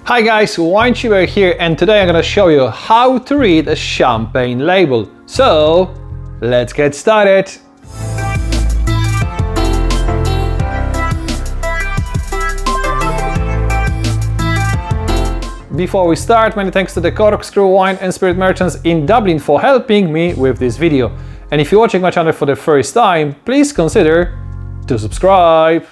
Hi guys, WineTuber here, and today I'm gonna show you how to read a champagne label. So, let's get started! Before we start, many thanks to the Corkscrew Wine and Spirit Merchants in Dublin for helping me with this video. And if you're watching my channel for the first time, please consider to subscribe.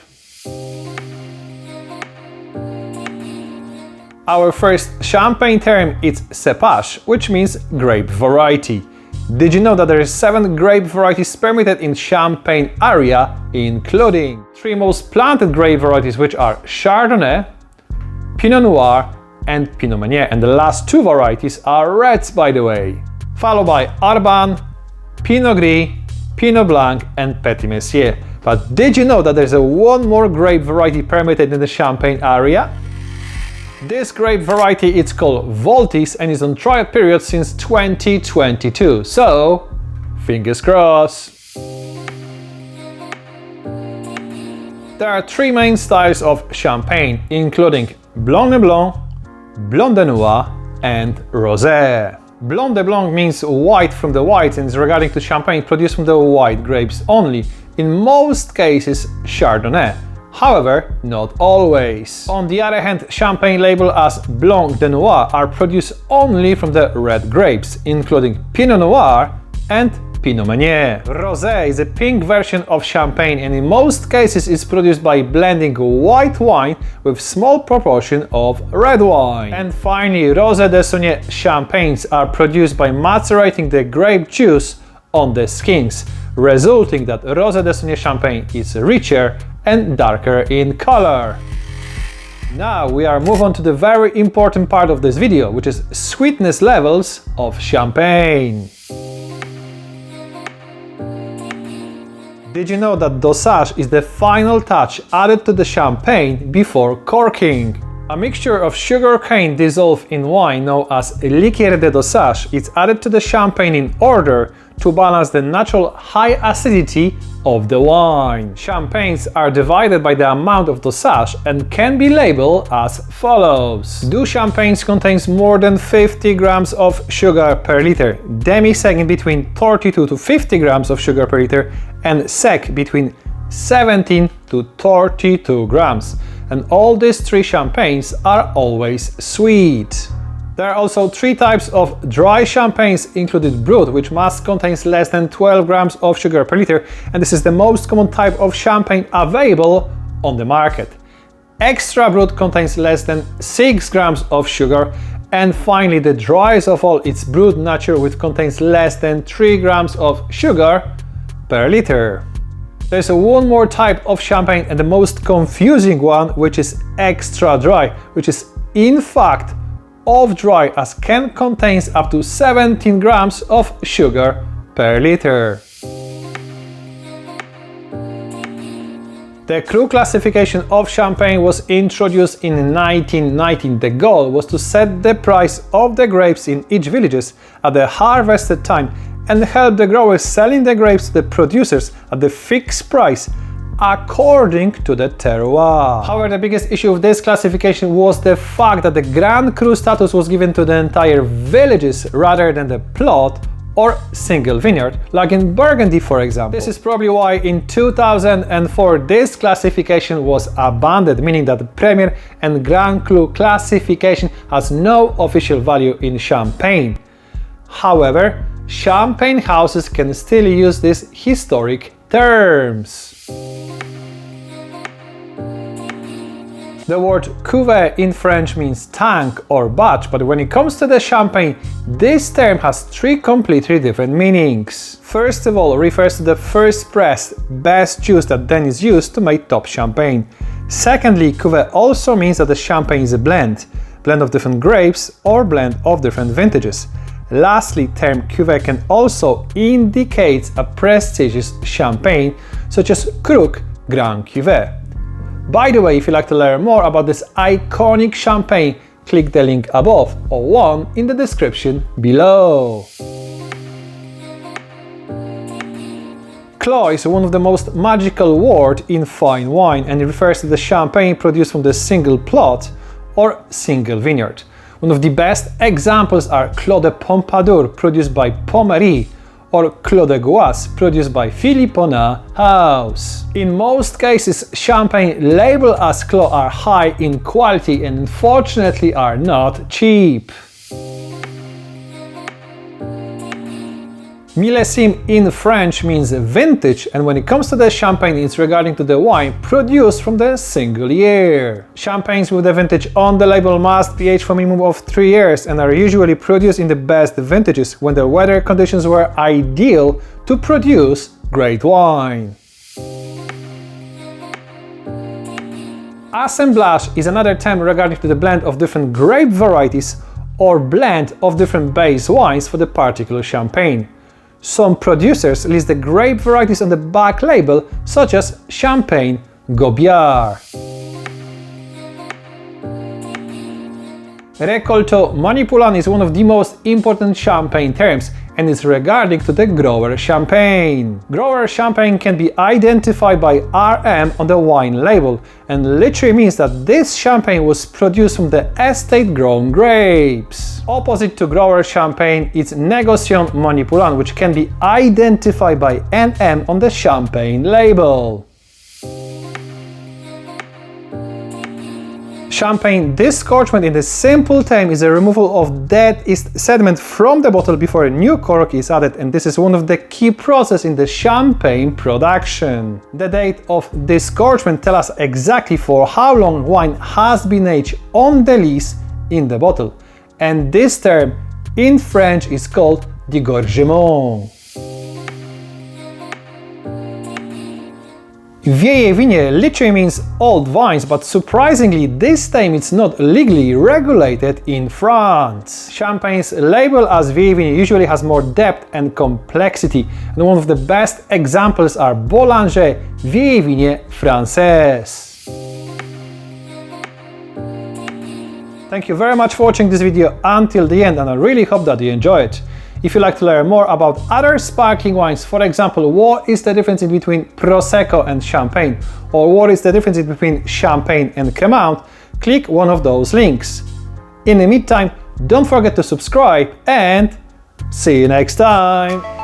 Our first champagne term is cépage, which means grape variety. Did you know that there are 7 grape varieties permitted in Champagne area, including 3 most planted grape varieties, which are Chardonnay, Pinot Noir, and Pinot Meunier, and the last 2 varieties are reds, by the way. Followed by Arbane, Pinot Gris, Pinot Blanc, and Petit Meslier. But did you know that there's one more grape variety permitted in the Champagne area? This grape variety is called Voltis and is on trial period since 2022, so fingers crossed. There are 3 main styles of champagne, including Blanc de Blanc, Blanc de Noir, and Rosé. Blanc de Blanc means white from the white and is regarding to champagne produced from the white grapes only, in most cases Chardonnay. However, not always. On the other hand, champagne labeled as Blanc de Noir are produced only from the red grapes, including Pinot Noir and Pinot Meunier. Rosé is a pink version of champagne and in most cases is produced by blending white wine with small proportion of red wine. And finally, Rosé de Saunier champagnes are produced by macerating the grape juice on the skins, resulting that Rosé de Saunier champagne is richer and darker in color. Now we are moving on to the very important part of this video, which is sweetness levels of champagne. Did you know that dosage is the final touch added to the champagne before corking? A mixture of sugar cane dissolved in wine known as liqueur de dosage is added to the champagne in order to balance the natural high acidity of the wine. Champagnes are divided by the amount of dosage and can be labeled as follows. Doux champagnes contains more than 50 grams of sugar per liter, Demi Sec in between 32 to 50 grams of sugar per liter, and Sec between 17 to 32 grams. And all these 3 champagnes are always sweet. There are also 3 types of dry champagnes, including Brut, which must contain less than 12 grams of sugar per liter, and this is the most common type of champagne available on the market. Extra Brut contains less than 6 grams of sugar, and finally the driest of all is Brut Nature, which contains less than 3 grams of sugar per liter. There's one more type of champagne, and the most confusing one, which is Exra Dry, which is in fact off-dry, as can contains up to 17 grams of sugar per liter. The Cru Classification of champagne was introduced in 1919. The goal was to set the price of the grapes in each villages at the harvested time and help the growers selling the grapes to the producers at the fixed price according to the terroir. However, the biggest issue of this classification was the fact that the Grand Cru status was given to the entire villages rather than the plot or single vineyard, like in Burgundy, for example. This is probably why in 2004 this classification was abandoned, meaning that the Premier and Grand Cru classification has no official value in Champagne. However, champagne houses can still use these historic terms. The word cuvée in French means tank or batch, but when it comes to the champagne, this term has 3 completely different meanings. First of all, it refers to the first pressed, best juice that then is used to make top champagne. Secondly, cuvée also means that the champagne is a blend of different grapes or blend of different vintages. Lastly, term cuvée can also indicate a prestigious champagne, such as Cru Grand Cuvée. By the way, if you'd like to learn more about this iconic champagne, click the link above or one in the description below. Clos is one of the most magical words in fine wine, and it refers to the champagne produced from the single plot or single vineyard. One of the best examples are Clos de Pompadour, produced by Pommery, or Clos de Gouas, produced by Philippona House. In most cases, champagne labeled as Clos are high in quality and unfortunately are not cheap. Millésime in French means vintage, and when it comes to the champagne, it's regarding to the wine produced from the single year. Champagnes with the vintage on the label must be aged for a minimum of 3 years and are usually produced in the best vintages when the weather conditions were ideal to produce great wine. Assemblage is another term regarding to the blend of different grape varieties or blend of different base wines for the particular champagne. Some producers list the grape varieties on the back label, such as Champagne Gobiard. Récolteau manipulant is one of the most important champagne terms and is regarding to the grower champagne. Grower champagne can be identified by RM on the wine label and literally means that this champagne was produced from the estate-grown grapes. Opposite to grower champagne is négociant manipulant, which can be identified by NM on the champagne label. Champagne disgorgement in the simple term is a removal of dead yeast sediment from the bottle before a new cork is added, and this is one of the key processes in the champagne production. The date of disgorgement tells us exactly for how long wine has been aged on the lees in the bottle, and this term in French is called Disgorgement. Vieille vigne literally means old vines, but surprisingly this time it's not legally regulated in France. Champagnes labeled as vieille vigne usually has more depth and complexity, and one of the best examples are Bollinger Vieille Vigne Française. Thank you very much for watching this video until the end, and I really hope that you enjoy it. If you'd like to learn more about other sparkling wines, for example, what is the difference between Prosecco and Champagne, or what is the difference between Champagne and Cremant, click one of those links. In the meantime, don't forget to subscribe and see you next time!